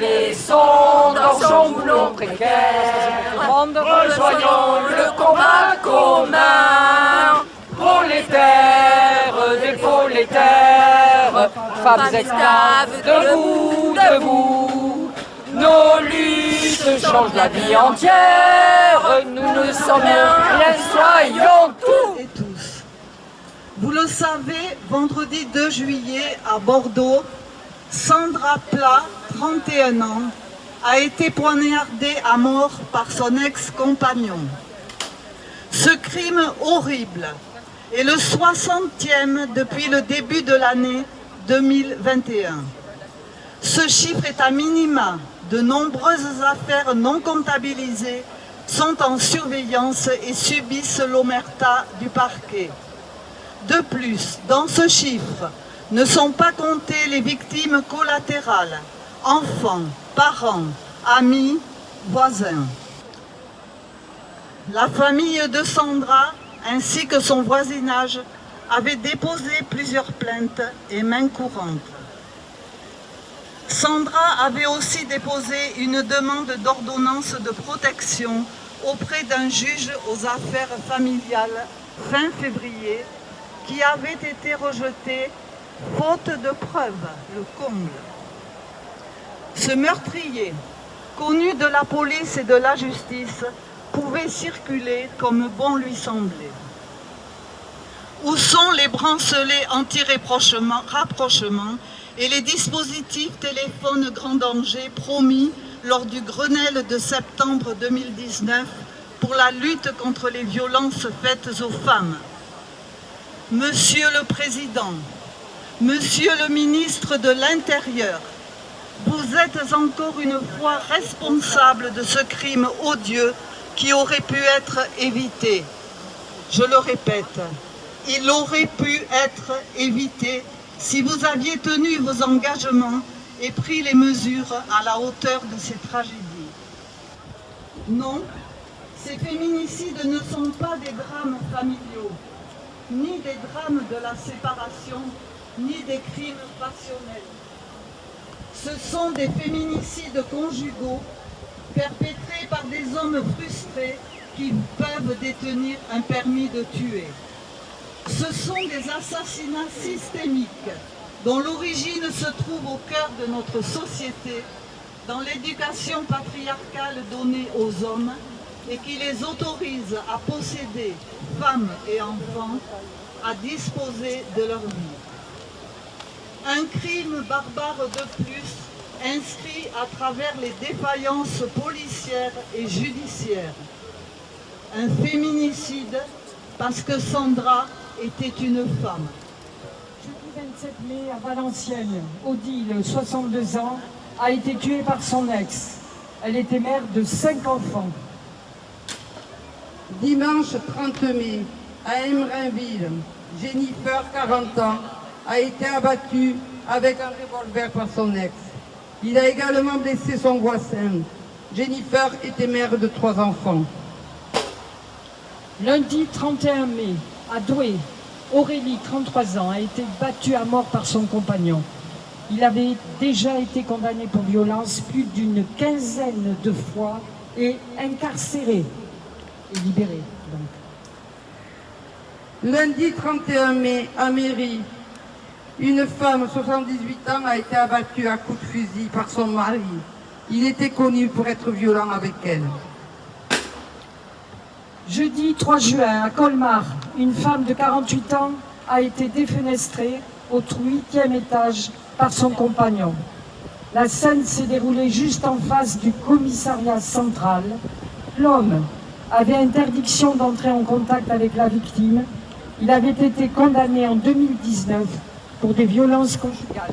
Laissons dans son boulot précaire, rejoignons le combat commun. Prolétaires, des prolétaires, femmes esclaves, debout, debout. Nos luttes changent la vie entière. Nous ne sommes rien, soyons tout. Et tous. Vous le savez, vendredi 2 juillet à Bordeaux, Sandra Plat, 31 ans, a été poignardée à mort par son ex-compagnon. Ce crime horrible est le 60e depuis le début de l'année 2021. Ce chiffre est à minima. De nombreuses affaires non comptabilisées sont en surveillance et subissent l'omerta du parquet. De plus, dans ce chiffre, ne sont pas comptées les victimes collatérales, enfants, parents, amis, voisins. La famille de Sandra, ainsi que son voisinage, avait déposé plusieurs plaintes et main courante. Sandra avait aussi déposé une demande d'ordonnance de protection auprès d'un juge aux affaires familiales fin février qui avait été rejetée faute de preuves, le comble. Ce meurtrier, connu de la police et de la justice, pouvait circuler comme bon lui semblait. Où sont les bracelets anti-rapprochement et les dispositifs téléphones grand danger promis lors du Grenelle de septembre 2019 pour la lutte contre les violences faites aux femmes? Monsieur le Président, Monsieur le Ministre de l'Intérieur, vous êtes encore une fois responsable de ce crime odieux qui aurait pu être évité. Je le répète, il aurait pu être évité si vous aviez tenu vos engagements et pris les mesures à la hauteur de ces tragédies. Non, ces féminicides ne sont pas des drames familiaux, ni des drames de la séparation, ni des crimes passionnels. Ce sont des féminicides conjugaux perpétrés par des hommes frustrés qui peuvent détenir un permis de tuer. Ce sont des assassinats systémiques dont l'origine se trouve au cœur de notre société, dans l'éducation patriarcale donnée aux hommes et qui les autorise à posséder, femmes et enfants, à disposer de leur vie. Un crime barbare de plus, inscrit à travers les défaillances policières et judiciaires. Un féminicide parce que Sandra était une femme. Jeudi 27 mai à Valenciennes, Odile, 62 ans, a été tuée par son ex. Elle était mère de 5 enfants. Dimanche 30 mai, à Emerainville, Jennifer, 40 ans, a été abattue avec un revolver par son ex. Il a également blessé son voisin. Jennifer était mère de 3 enfants. Lundi 31 mai, à Douai, Aurélie, 33 ans, a été battue à mort par son compagnon. Il avait déjà été condamné pour violence plus d'une quinzaine de fois et incarcéré et libéré. Donc. Lundi 31 mai, à Méry, une femme, 78 ans, a été abattue à coups de fusil par son mari. Il était connu pour être violent avec elle. Jeudi 3 juin, à Colmar, une femme de 48 ans a été défenestrée au 8e étage par son compagnon. La scène s'est déroulée juste en face du commissariat central. L'homme avait interdiction d'entrer en contact avec la victime. Il avait été condamné en 2019 pour des violences conjugales.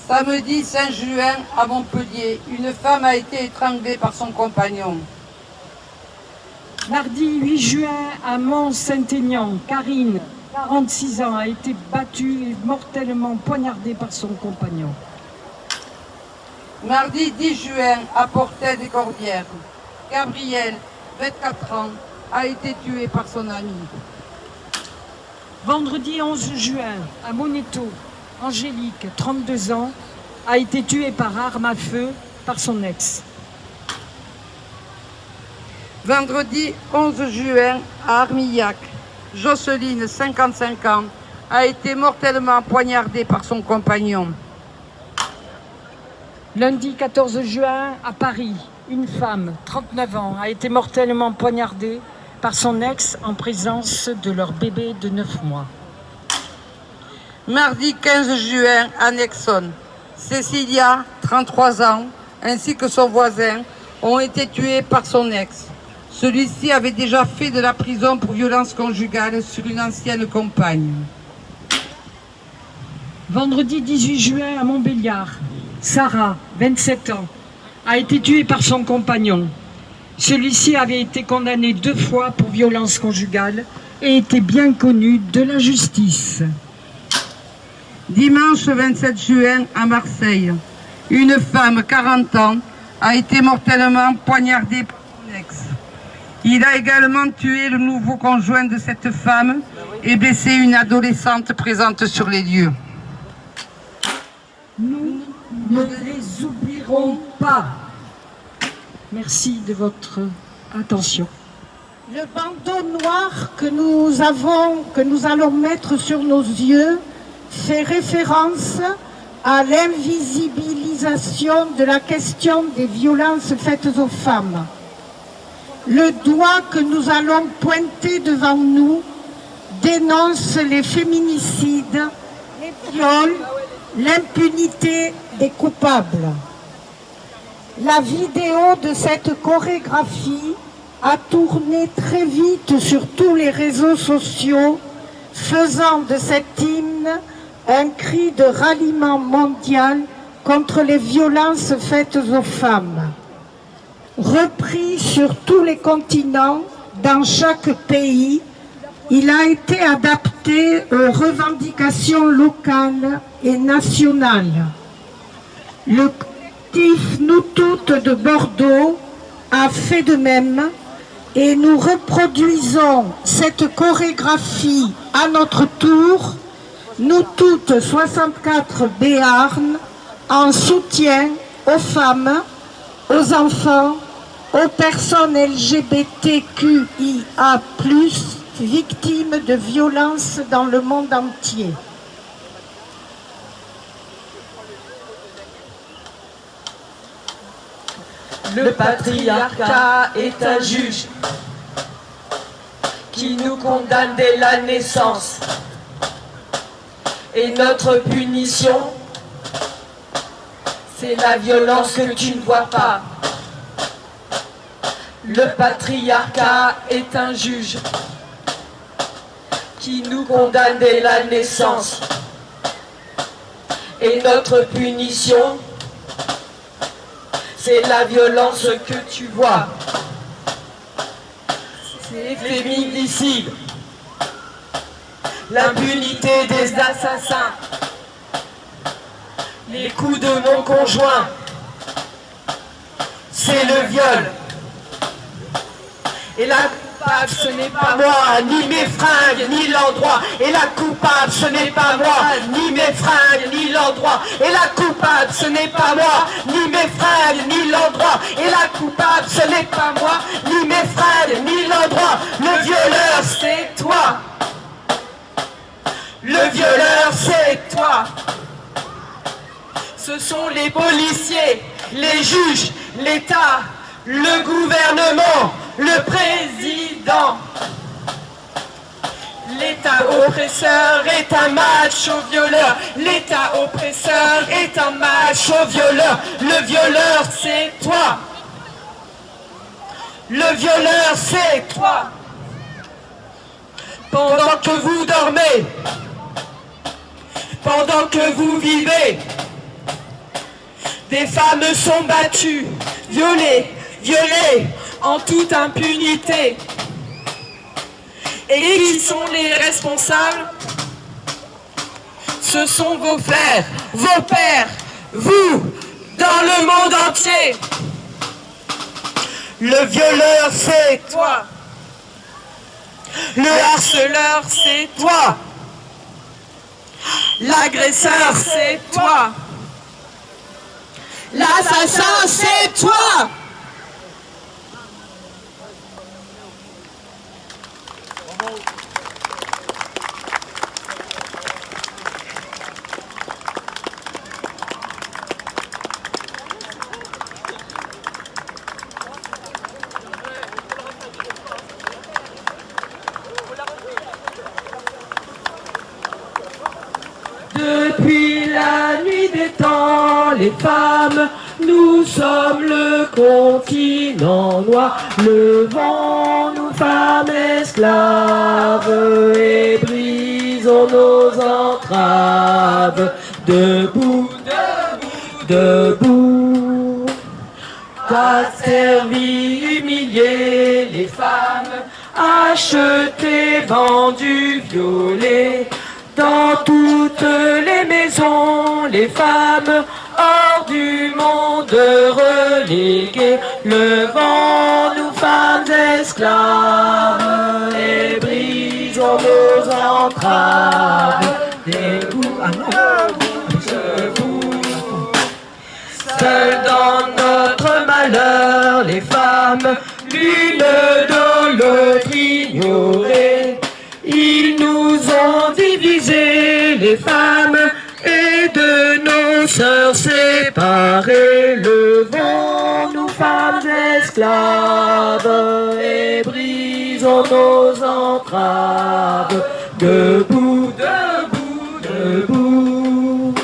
Samedi 5 juin, à Montpellier, une femme a été étranglée par son compagnon. Mardi 8 juin, à Mont-Saint-Aignan, Karine, 46 ans, a été battue et mortellement poignardée par son compagnon. Mardi 10 juin, à Portet-des-Corbières, Gabriel, 24 ans, a été tué par son ami. Vendredi 11 juin, à Moneto, Angélique, 32 ans, a été tuée par arme à feu par son ex. Vendredi 11 juin, à Armillac, Jocelyne, 55 ans, a été mortellement poignardée par son compagnon. Lundi 14 juin, à Paris, une femme, 39 ans, a été mortellement poignardée par son ex en présence de leur bébé de 9 mois. Mardi 15 juin, à Nexon, Cécilia, 33 ans, ainsi que son voisin, ont été tués par son ex. Celui-ci avait déjà fait de la prison pour violence conjugale sur une ancienne compagne. Vendredi 18 juin, à Montbéliard, Sarah, 27 ans, a été tuée par son compagnon. Celui-ci avait été condamné 2 fois pour violence conjugale et était bien connu de la justice. Dimanche 27 juin, à Marseille, une femme, 40 ans, a été mortellement poignardée par son ex. Il a également tué le nouveau conjoint de cette femme et blessé une adolescente présente sur les lieux. Nous ne les oublierons pas. Merci de votre attention. Le bandeau noir que nous allons mettre sur nos yeux fait référence à l'invisibilisation de la question des violences faites aux femmes. Le doigt que nous allons pointer devant nous dénonce les féminicides, les viols, l'impunité des coupables. La vidéo de cette chorégraphie a tourné très vite sur tous les réseaux sociaux, faisant de cet hymne un cri de ralliement mondial contre les violences faites aux femmes. Repris sur tous les continents, dans chaque pays, il a été adapté aux revendications locales et nationales. Le collectif Nous Toutes de Bordeaux a fait de même et nous reproduisons cette chorégraphie à notre tour, nous toutes 64 Béarn, en soutien aux femmes, aux enfants, aux personnes LGBTQIA+, victimes de violences dans le monde entier. Le patriarcat est un juge qui nous condamne dès la naissance. Et notre punition, c'est la violence que tu ne vois pas. Le patriarcat est un juge qui nous condamne dès la naissance. Et notre punition, c'est la violence que tu vois. C'est féminicide, l'impunité des assassins, les coups de mon conjoint, c'est le viol. Et la coupable, ce n'est pas moi, ni mes fringues, ni l'endroit. Et la coupable, ce n'est pas moi, ni mes fringues, ni l'endroit. Et la coupable, ce n'est pas moi, ni mes fringues, ni l'endroit. Et la coupable, ce n'est pas moi, ni mes fringues, ni l'endroit. Le violeur, c'est toi. Le violeur, c'est toi. Ce sont les policiers, les juges, l'État, le gouvernement, le président. L'État oppresseur est un macho violeur. L'État oppresseur est un macho violeur. Le violeur, c'est toi. Le violeur, c'est toi. Pendant que vous dormez, pendant que vous vivez, des femmes sont battues, violées en toute impunité. Et qui sont les responsables? Ce sont vos frères, vos pères, vous, dans le monde entier. Le violeur, c'est toi. Le harceleur, c'est toi. L'agresseur, c'est toi. L'assassin, c'est toi! Depuis la nuit des temps, les femmes, nous sommes le continent noir. Levons-nous, femmes esclaves, et brisons nos entraves. Debout, debout, debout. Asservis, humiliés, les femmes, achetées, vendues, violées. Dans toutes les maisons, les femmes hors du monde reléguées. Levons-nous, femmes esclaves, et brisons nos entraves. Debout, debout. Seules dans notre malheur, les femmes, l'une de l'autre ignorées. Ils nous ont divisés, les femmes, et de nos sœurs séparées. Levons-nous, femmes esclaves, et brisons nos entraves. Debout, debout, debout.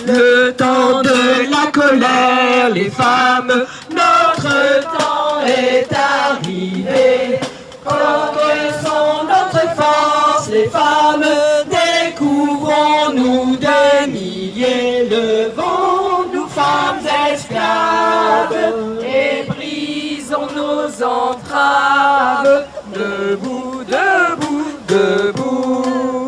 Le temps de la colère, les femmes, notre temps est arrivé. Reconnaissons notre force, les femmes, découvrons-nous des milliers. Levons-nous, femmes esclaves, et brisons nos entraves. Debout, debout, debout.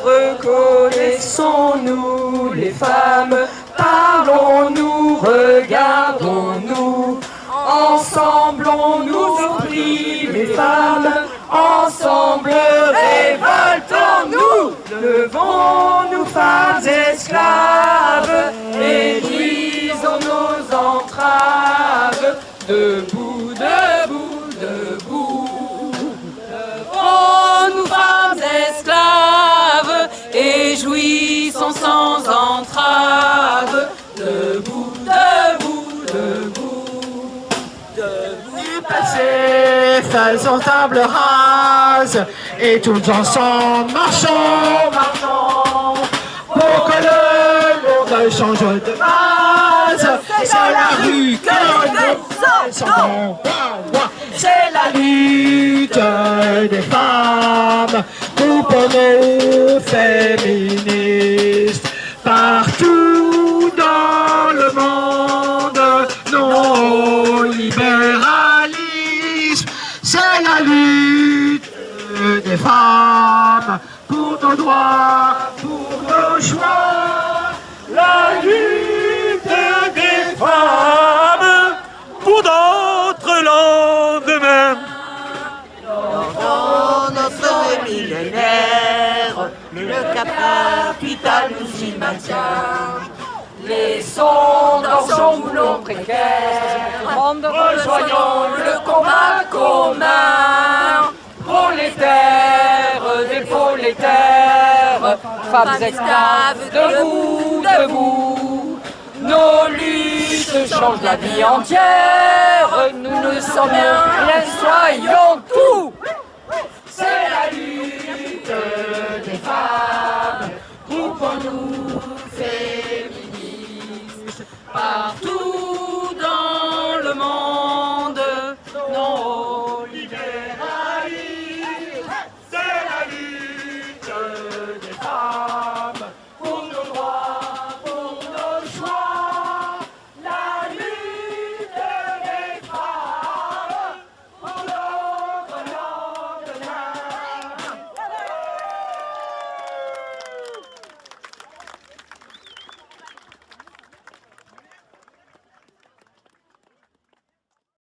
Reconnaissons-nous, les femmes, parlons-nous, regardons-nous. Ensemble on nous oublie, les femmes, ensemble révoltons-nous. Levons-nous, femmes esclaves, et brisons nos entraves. Debout, debout, debout. Levons-nous, femmes esclaves, et jouissons sans entrave. Debout, debout, debout. Du passé, faisons table rase, et tous ensemble marchons, marchons, pour que le monde change de base. C'est la rue que nous descendons, c'est la lutte des femmes, nous pour nos féministes, partout dans le monde, nos libéralisme, c'est la lutte des femmes, pour nos droits, pour nos choix, la lutte des femmes, pour d'autres lendemains. Dans notre millénaire, le capital nous y maintient. Laissons dans son moulon précaire, rejoignons le combat commun. Prolétaires des prolétaires, femmes esclaves, debout, debout. Nos luttes changent la vie entière, nous ne sommes rien, soyons tout. C'est la lutte des femmes, groupons-nous.